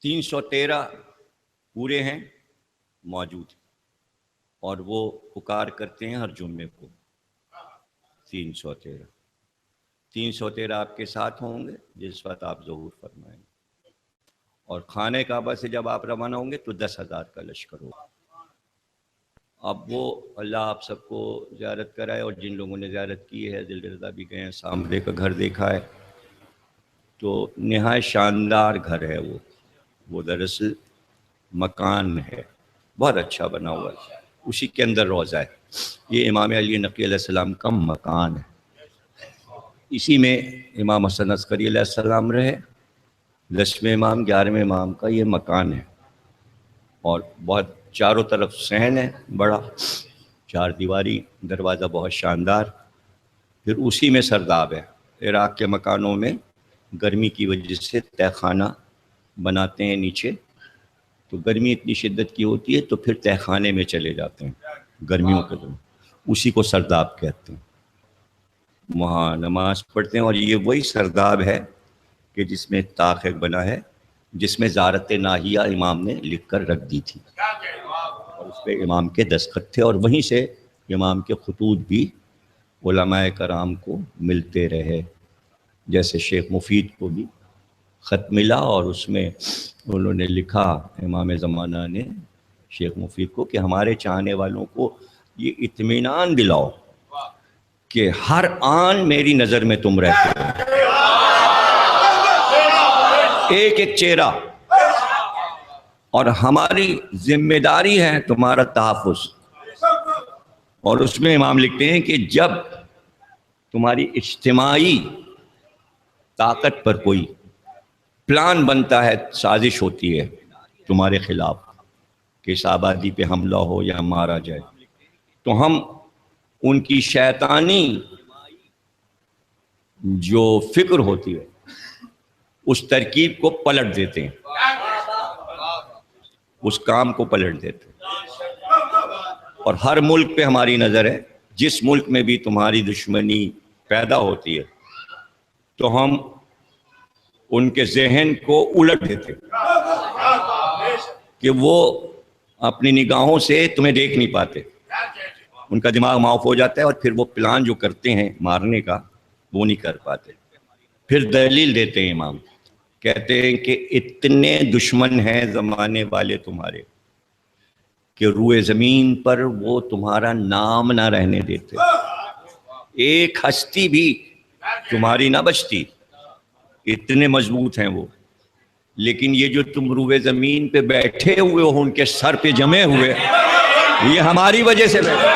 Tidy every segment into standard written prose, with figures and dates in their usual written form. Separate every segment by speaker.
Speaker 1: 313 پورے ہیں موجود اور وہ پکار کرتے ہیں ہر جمعے کو 313 آپ کے ساتھ ہوں گے جس وقت آپ ظہور فرمائیں گے، اور خانہ کعبہ سے جب آپ روانہ ہوں گے تو 10,000 کا لشکر ہوگا۔ اب وہ اللہ آپ سب کو زیارت کرائے، اور جن لوگوں نے زیارت کی ہے دل رضا بھی گئے ہیں، سامنے کا گھر دیکھا ہے تو نہایت شاندار گھر ہے وہ دراصل مکان ہے، بہت اچھا بنا ہوا ہے، اسی کے اندر روضہ ہے۔ یہ امام علی نقی علیہ السلام کا مکان ہے، اسی میں امام حسن عسکری علیہ السلام رہے، 10ویں امام 11ویں امام کا یہ مکان ہے، اور بہت چاروں طرف صحن ہے بڑا، 4 دیواری، دروازہ بہت شاندار۔ پھر اسی میں سرداب ہے۔ عراق کے مکانوں میں گرمی کی وجہ سے تہہ خانہ بناتے ہیں نیچے، تو گرمی اتنی شدت کی ہوتی ہے تو پھر تہہ خانے میں چلے جاتے ہیں گرمیوں کے دن، اسی کو سرداب کہتے ہیں، وہاں نماز پڑھتے ہیں۔ اور یہ وہی سرداب ہے کہ جس میں طاق بنا ہے، جس میں زیارت ناہیہ امام نے لکھ کر رکھ دی تھی، اور اس پہ امام کے دستخط تھے، اور وہیں سے امام کے خطوط بھی علماء کرام کو ملتے رہے، جیسے شیخ مفید کو بھی خط ملا اور اس میں انہوں نے لکھا، امام زمانہ نے شیخ مفید کو، کہ ہمارے چاہنے والوں کو یہ اطمینان دلاؤ کہ ہر آن میری نظر میں تم رہتے ہو، ایک ایک چہرہ، اور ہماری ذمہ داری ہے تمہارا تحفظ۔ اور اس میں امام لکھتے ہیں کہ جب تمہاری اجتماعی طاقت پر کوئی پلان بنتا ہے، سازش ہوتی ہے تمہارے خلاف کہ اس آبادی پہ حملہ ہو یا مارا جائے، تو ہم ان کی شیطانی جو فکر ہوتی ہے اس ترکیب کو پلٹ دیتے ہیں، اس کام کو پلٹ دیتے ہیں۔ اور ہر ملک پہ ہماری نظر ہے، جس ملک میں بھی تمہاری دشمنی پیدا ہوتی ہے تو ہم ان کے ذہن کو الٹ دیتے کہ وہ اپنی نگاہوں سے تمہیں دیکھ نہیں پاتے، ان کا دماغ معاف ہو جاتا ہے، اور پھر وہ پلان جو کرتے ہیں مارنے کا وہ نہیں کر پاتے۔ پھر دلیل دیتے ہیں امام، کہتے ہیں کہ اتنے دشمن ہیں زمانے والے تمہارے کہ روئے زمین پر وہ تمہارا نام نہ رہنے دیتے، ایک ہستی بھی تمہاری نہ بچتی، اتنے مضبوط ہیں وہ۔ لیکن یہ جو تم روئے زمین پہ بیٹھے ہوئے ہو، ان کے سر پہ جمے ہوئے، یہ ہماری وجہ سے بیٹھے۔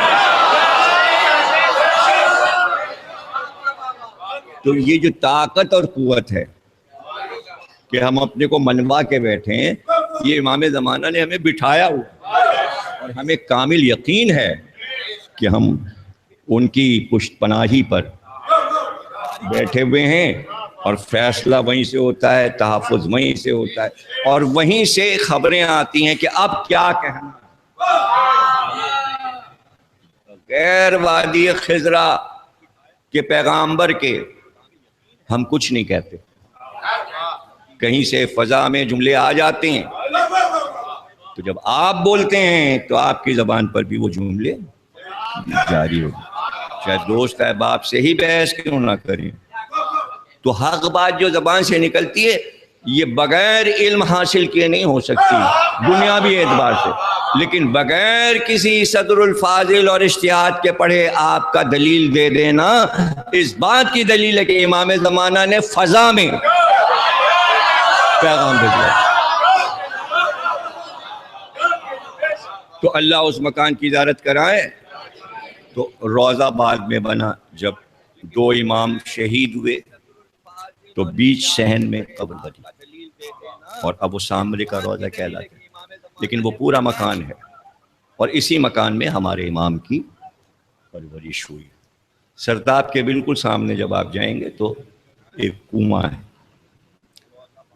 Speaker 1: تو یہ جو طاقت اور قوت ہے کہ ہم اپنے کو منوا کے بیٹھے ہیں، یہ امام زمانہ نے ہمیں بٹھایا ہوا، اور ہمیں کامل یقین ہے کہ ہم ان کی پشت پناہی پر بیٹھے ہوئے ہیں، اور فیصلہ وہیں سے ہوتا ہے، تحفظ وہیں سے ہوتا ہے، اور وہیں سے خبریں آتی ہیں کہ اب کیا کہنا۔ غیر وادی خضرا کے پیغامبر کے ہم کچھ نہیں کہتے، کہیں سے فضا میں جملے آ جاتے ہیں، تو جب آپ بولتے ہیں تو آپ کی زبان پر بھی وہ جملے جاری ہو، چاہے دوست احباب سے ہی بحث کیوں نہ کریں۔ تو حق بات جو زبان سے نکلتی ہے یہ بغیر علم حاصل کیے نہیں ہو سکتی دنیاوی اعتبار سے، لیکن بغیر کسی صدر الفاضل اور اجتہاد کے پڑھے آپ کا دلیل دے دینا اس بات کی دلیل ہے کہ امام زمانہ نے فضا میں پیغام بھیجا۔ تو اللہ اس مکان کی زیارت کرائے۔ تو روضہ بعد میں بنا، جب 2 امام شہید ہوئے تو بیچ صحن میں قبر بنی، اور ابو سامرے کا روضہ کہلاتا ہے، لیکن وہ پورا مکان ہے، اور اسی مکان میں ہمارے امام کی پرورش ہوئی۔ سرداب کے بالکل سامنے جب آپ جائیں گے تو ایک کنواں ہے،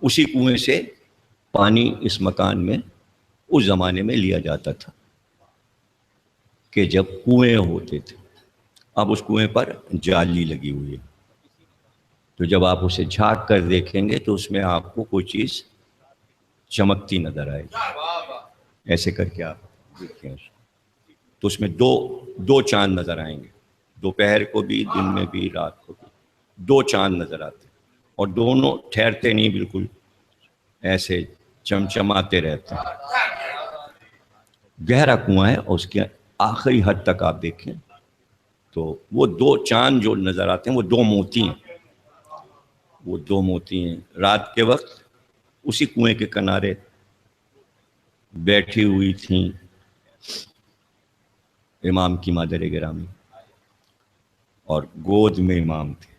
Speaker 1: اسی کنویں سے پانی اس مکان میں اس زمانے میں لیا جاتا تھا کہ جب کنویں ہوتے تھے۔ اب اس کنویں پر جالی لگی ہوئی ہے، تو جب آپ اسے جھانک کر دیکھیں گے تو اس میں آپ کو کوئی چیز چمکتی نظر آئے گی. ایسے کر کے آپ دیکھیں تو اس میں دو چاند نظر آئیں گے, دوپہر کو بھی, دن میں بھی, رات کو بھی. 2 چاند نظر آتے ہیں اور دونوں ٹھہرتے نہیں, بالکل ایسے چمچماتے رہتے ہیں. گہرا کنواں ہے اور اس کے آخری حد تک آپ دیکھیں تو وہ 2 چاند جو نظر آتے ہیں وہ 2 موتی ہیں. وہ 2 موتی ہیں. رات کے وقت اسی کنویں کے کنارے بیٹھی ہوئی تھیں امام کی مادر گرامی, اور گود میں امام تھے,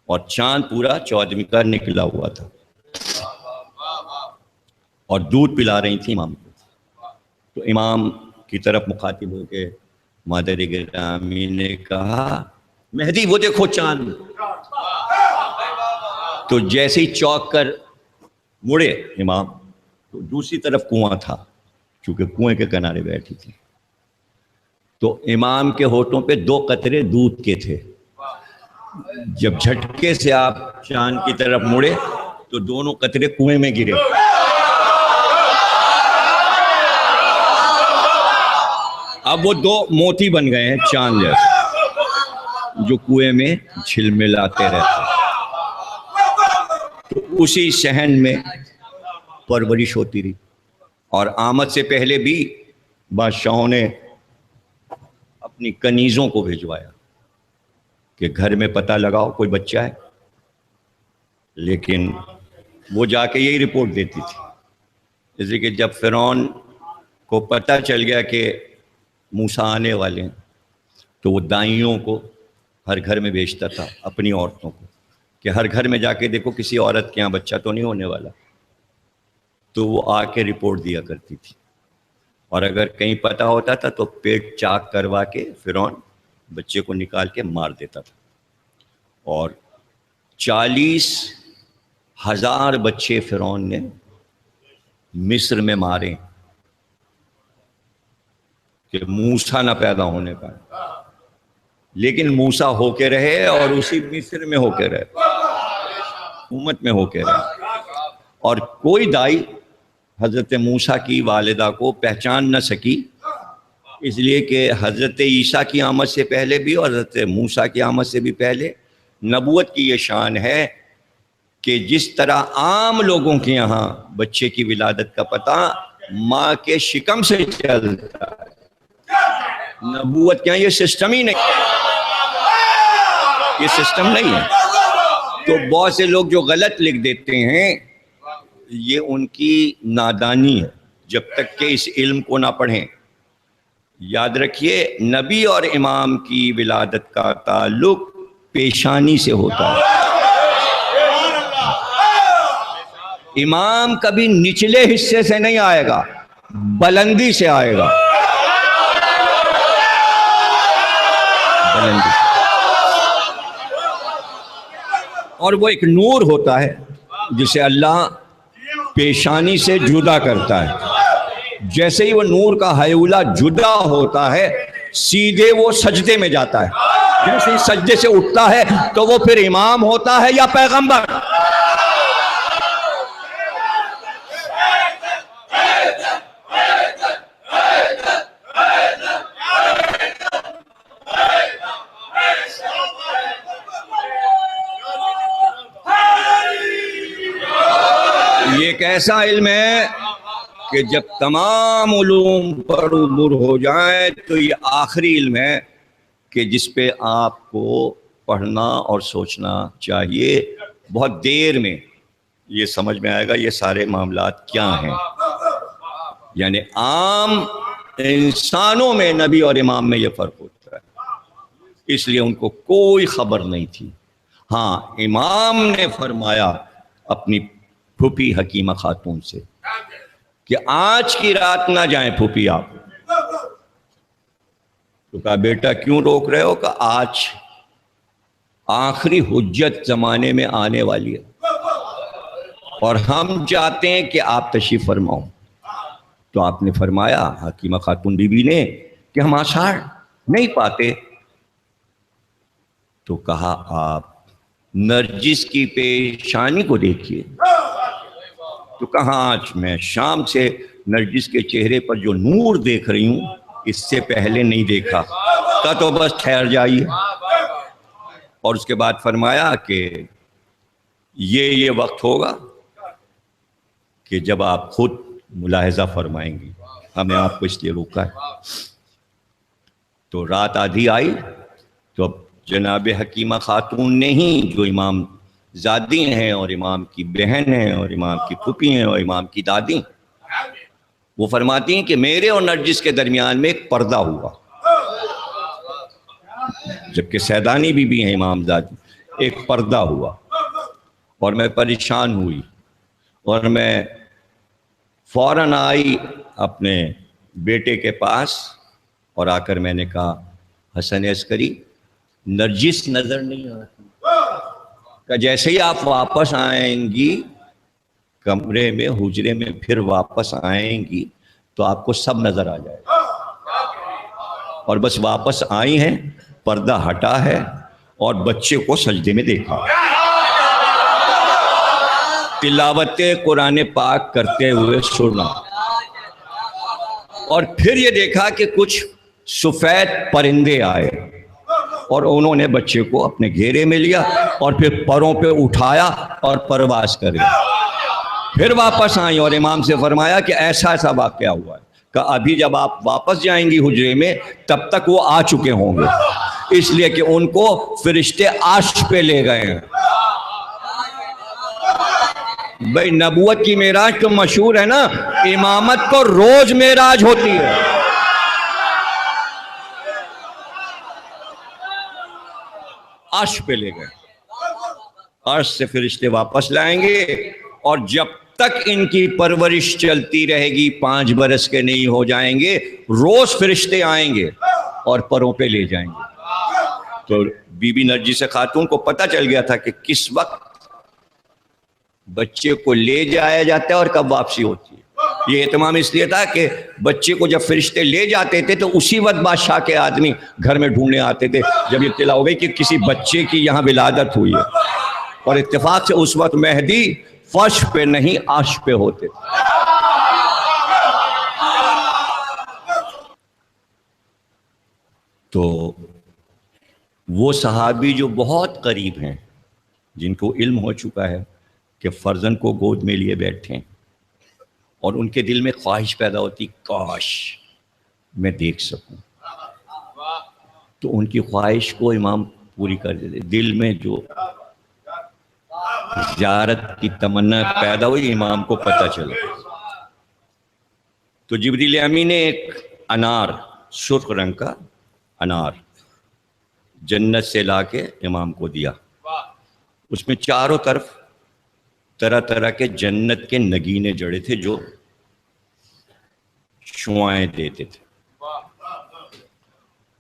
Speaker 1: اور چاند پورا 14ویں کا نکلا ہوا تھا, اور دودھ پلا رہی تھی امام کو. تو امام کی طرف مخاطب ہو کے مادر گرامی نے کہا, مہدی وہ دیکھو چاند. تو جیسے ہی چوک کر مڑے امام تو دوسری طرف کنواں تھا, چونکہ کنویں کے کنارے بیٹھی تھی. تو امام کے ہونٹوں پہ 2 قطرے دودھ کے تھے. جب جھٹکے سے آپ چاند کی طرف مڑے تو دونوں قطرے کنویں میں گرے. اب وہ 2 موتی بن گئے ہیں چاند جیسے, جو کنویں میں جھلملاتے رہتے. تو اسی صحن میں پرورش ہوتی رہی, اور آمد سے پہلے بھی بادشاہوں نے اپنی کنیزوں کو بھیجوایا کہ گھر میں پتہ لگاؤ کوئی بچہ ہے, لیکن وہ جا کے یہی رپورٹ دیتی تھی. اس لیے کہ جب فرعون کو پتہ چل گیا کہ موسیٰ آنے والے ہیں تو وہ دائیوں کو ہر گھر میں بھیجتا تھا, اپنی عورتوں کو, کہ ہر گھر میں جا کے دیکھو کسی عورت کے یہاں بچہ تو نہیں ہونے والا. تو وہ آ کے رپورٹ دیا کرتی تھی, اور اگر کہیں پتہ ہوتا تھا تو پیٹ چاک کروا کے فرعون بچے کو نکال کے مار دیتا تھا. اور 40,000 بچے فرعون نے مصر میں مارے کہ موسیٰ نہ پیدا ہونے پائے, لیکن موسیٰ ہو کے رہے اور اسی مصر میں ہو کے رہے, حکومت میں ہو کے رہے. اور کوئی دائی حضرت موسیٰ کی والدہ کو پہچان نہ سکی, اس لیے کہ حضرت عیسیٰ کی آمد سے پہلے بھی اور حضرت موسیٰ کی آمد سے بھی پہلے نبوت کی یہ شان ہے کہ جس طرح عام لوگوں کے یہاں بچے کی ولادت کا پتہ ماں کے شکم سے چلتا ہے, نبوت کے یہاں یہ سسٹم ہی نہیں, یہ سسٹم نہیں ہے. تو بہت سے لوگ جو غلط لکھ دیتے ہیں یہ ان کی نادانی ہے, جب تک کہ اس علم کو نہ پڑھیں. یاد رکھیے نبی اور امام کی ولادت کا تعلق پیشانی سے ہوتا ہے. امام کبھی نچلے حصے سے نہیں آئے گا, بلندی سے آئے گا, بلندی. اور وہ ایک نور ہوتا ہے جسے اللہ پیشانی سے جدا کرتا ہے. جیسے ہی وہ نور کا حیولہ جدا ہوتا ہے سیدھے وہ سجدے میں جاتا ہے. جیسے ہی سجدے سے اٹھتا ہے تو وہ پھر امام ہوتا ہے یا پیغمبر. یہ ایک ایسا علم ہے کہ جب تمام علوم پر عبور ہو جائیں تو یہ آخری علم ہے کہ جس پہ آپ کو پڑھنا اور سوچنا چاہیے. بہت دیر میں یہ سمجھ میں آئے گا یہ سارے معاملات کیا ہیں. یعنی عام انسانوں میں نبی اور امام میں یہ فرق ہوتا ہے, اس لیے ان کو کوئی خبر نہیں تھی. ہاں امام نے فرمایا اپنی پھوپھی حکیمہ خاتون سے کہ آج کی رات نہ جائیں پھوپھی آپ. تو کہا بیٹا کیوں روک رہے ہو؟ کہ آج آخری حجت زمانے میں آنے والی ہے اور ہم چاہتے ہیں کہ آپ تشریف فرماؤ. تو آپ نے فرمایا حکیمہ خاتون بی بی نے کہ ہم آثار نہیں پاتے. تو کہا آپ نرجس کی پیشانی کو دیکھیے, تو کہاں آج میں شام سے نرجس کے چہرے پر جو نور دیکھ رہی ہوں اس سے پہلے نہیں دیکھا. کہا تو بس ٹھہر جائیے. اور اس کے بعد فرمایا کہ یہ وقت ہوگا کہ جب آپ خود ملاحظہ فرمائیں گی. ہمیں آپ کو اس لیے روکا ہے. تو رات آدھی آئی تو اب جناب حکیمہ خاتون نے ہی جو امام زادی ہیں اور امام کی بہن ہیں اور امام کی پھوپھی ہیں اور امام کی دادی، وہ فرماتی ہیں کہ میرے اور نرجس کے درمیان میں ایک پردہ ہوا. جبکہ سیدانی بھی ہیں امام زادی. ایک پردہ ہوا اور میں پریشان ہوئی اور میں فوراً آئی اپنے بیٹے کے پاس اور آ کر میں نے کہا حسن عسکری نرجس نظر نہیں آتی. کہ جیسے ہی آپ واپس آئیں گی کمرے میں حجرے میں پھر واپس آئیں گی تو آپ کو سب نظر آ جائے گا. اور بس واپس آئی ہیں، پردہ ہٹا ہے اور بچے کو سجدے میں دیکھا، تلاوت قرآن پاک کرتے ہوئے سنا، اور پھر یہ دیکھا کہ کچھ سفید پرندے آئے اور انہوں نے بچے کو اپنے گھیرے میں لیا اور پھر پروں پہ اٹھایا اور پرواز کرے. پھر واپس آئیں اور امام سے فرمایا کہ ایسا ایسا واقعہ ہوا ہے. کہ ابھی جب آپ واپس جائیں گی حجرے میں تب تک وہ آ چکے ہوں گے، اس لیے کہ ان کو فرشتے عرش پہ لے گئے ہیں. بھئی نبوت کی معراج تو مشہور ہے نا، امامت کو روز معراج ہوتی ہے. عرش پہ لے گئے، عرش سے فرشتے واپس لائیں گے اور جب تک ان کی پرورش چلتی رہے گی 5 برس کے نہیں ہو جائیں گے روز فرشتے آئیں گے اور پروں پہ لے جائیں گے. تو بی بی نرجس خاتون کو پتہ چل گیا تھا کہ کس وقت بچے کو لے جایا جاتا ہے اور کب واپسی ہوتی ہے. یہ اہتمام اس لیے تھا کہ بچے کو جب فرشتے لے جاتے تھے تو اسی وقت بادشاہ کے آدمی گھر میں ڈھونڈنے آتے تھے جب اطلاع ہو گئی کہ کسی بچے کی یہاں ولادت ہوئی ہے. اور اتفاق سے اس وقت مہدی فرش پہ نہیں عرش پہ ہوتے تھے. تو وہ صحابی جو بہت قریب ہیں، جن کو علم ہو چکا ہے کہ فرزند کو گود میں لیے بیٹھیں اور ان کے دل میں خواہش پیدا ہوتی کاش میں دیکھ سکوں، تو ان کی خواہش کو امام پوری کر دیتے. دل میں جو زیارت کی تمنا پیدا ہوئی امام کو پتہ چلا. تو جبریل امین نے ایک انار، سرخ رنگ کا انار جنت سے لا کے امام کو دیا. اس میں چاروں طرف طرح طرح کے جنت کے نگینے جڑے تھے جو شعائیں دیتے تھے.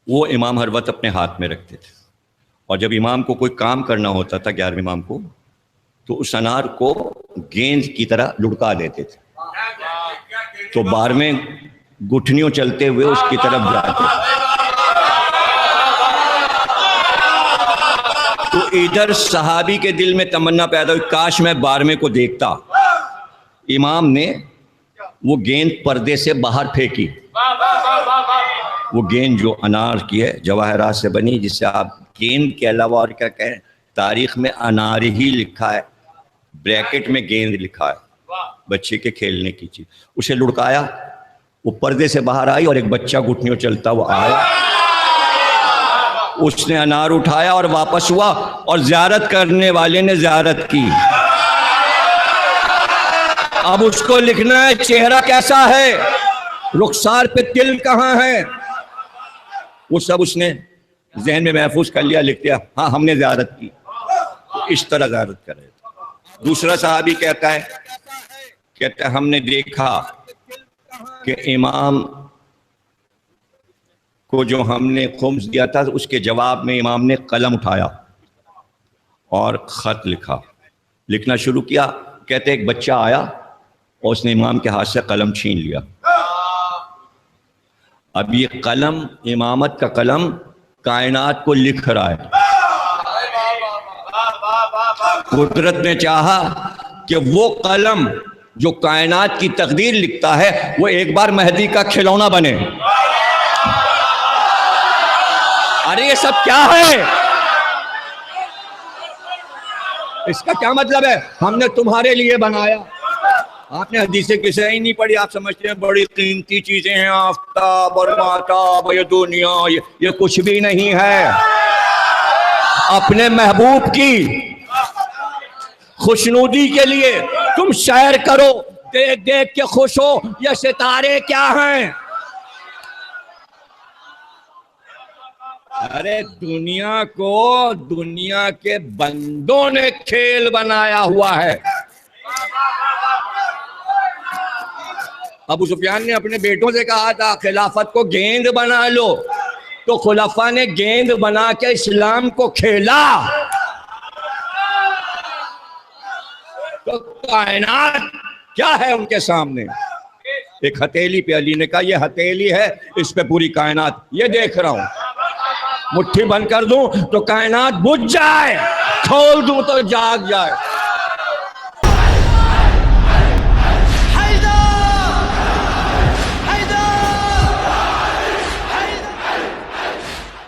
Speaker 1: وہ امام ہر وقت اپنے ہاتھ میں رکھتے تھے اور جب امام کو کوئی کام کرنا ہوتا تھا 11ویں امام کو تو اس انار کو گیند کی طرح لڑکا دیتے تھے تو 12ویں گٹھنیوں چلتے ہوئے اس کی طرف جاتے. تو ادھر صحابی کے دل میں تمنا پیدا ہوئی کاش میں 12ویں کو دیکھتا. امام نے وہ گیند پردے سے باہر پھینکی. وہ گیند جو انار کی ہے جواہرات سے بنی، جس سے آپ گیند کے علاوہ اور کیا کہیں، تاریخ میں انار ہی لکھا ہے، بریکٹ میں گیند لکھا ہے، بچے کے کھیلنے کی چیز. اسے لڑکایا، وہ پردے سے باہر آئی اور ایک بچہ گھٹنیوں چلتا وہ آیا. اس نے انار اٹھایا اور واپس ہوا اور زیارت کرنے والے نے زیارت کی. اب اس کو لکھنا ہے چہرہ کیسا ہے، رخسار پہ تل کہاں ہے، وہ سب اس نے ذہن میں محفوظ کر لیا، لکھ دیا ہاں ہم نے زیارت کی. اس طرح زیارت کرے. دوسرا صحابی کہتا ہے ہم نے دیکھا کہ امام کو جو ہم نے خمس دیا تھا اس کے جواب میں امام نے قلم اٹھایا اور خط لکھنا شروع کیا. کہتے ایک بچہ آیا اور اس نے امام کے ہاتھ سے قلم چھین لیا. اب یہ قلم، امامت کا قلم، کائنات کو لکھ رہا ہے. قدرت نے چاہا کہ وہ قلم جو کائنات کی تقدیر لکھتا ہے وہ ایک بار مہدی کا کھلونا بنے. ارے یہ سب کیا ہے؟ اس کا کیا مطلب ہے؟ ہم نے تمہارے لیے بنایا. آپ نے حدیثیں کسے ہی نہیں پڑھی. آپ سمجھتے ہیں بڑی قیمتی چیزیں ہیں آفتاب اور ماتاب، یہ دنیا یہ کچھ بھی نہیں ہے. اپنے محبوب کی خوشنودی کے لیے تم سیر کرو، دیکھ دیکھ کے خوش ہو. یہ ستارے کیا ہیں؟ ارے دنیا کو دنیا کے بندوں نے کھیل بنایا ہوا ہے. ابو سفیان نے اپنے بیٹوں سے کہا تھا خلافت کو گیند بنا لو، تو خلفاء نے گیند بنا کے اسلام کو کھیلا. تو کائنات کیا ہے ان کے سامنے؟ ایک ہتھیلی پہ علی نے کہا یہ ہتھیلی ہے، اس پہ پوری کائنات. یہ دیکھ رہا ہوں، مٹھی بند کر دوں تو کائنات بجھ جائے، کھول دوں تو جاگ جائے.